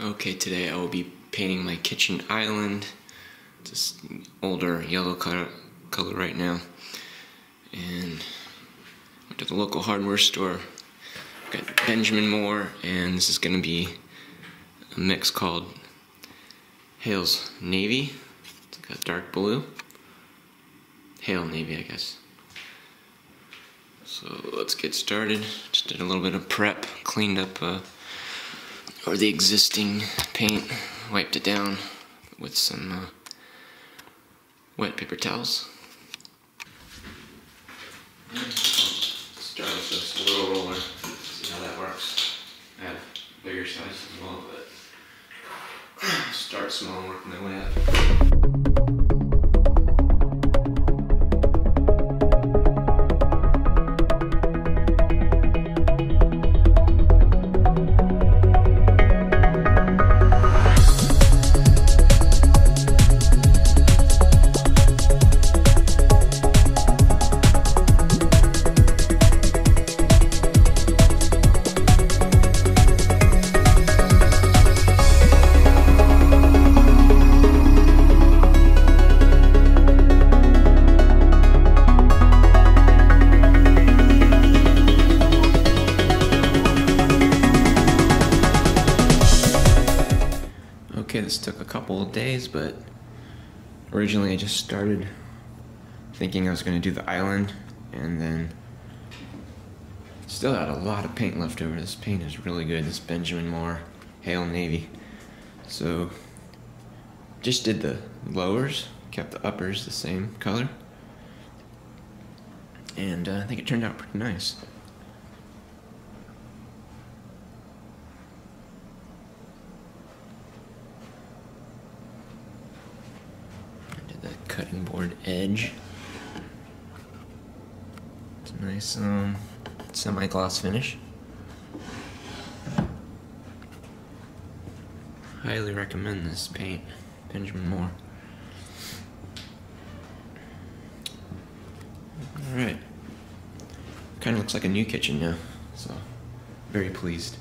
Okay, today I will be painting my kitchen island. Just older yellow color right now. And went to the local hardware store. Got Benjamin Moore, and this is gonna be a mix called Hale's Navy. It's like a dark blue. Hale Navy, I guess. So let's get started. Just did a little bit of prep, cleaned up the existing paint, wiped it down with some wet paper towels. Start with this little roller, see how that works. I have bigger sizes as well, but start small and work my way up. Okay, this took a couple of days, but originally I just started thinking I was going to do the island, and then still had a lot of paint left over. This paint is really good, this Benjamin Moore Hale Navy. So just did the lowers, kept the uppers the same color, and I think it turned out pretty nice. The cutting board edge. It's a nice semi-gloss finish. Highly recommend this paint, Benjamin Moore. Alright. Kind of looks like a new kitchen now, so very pleased.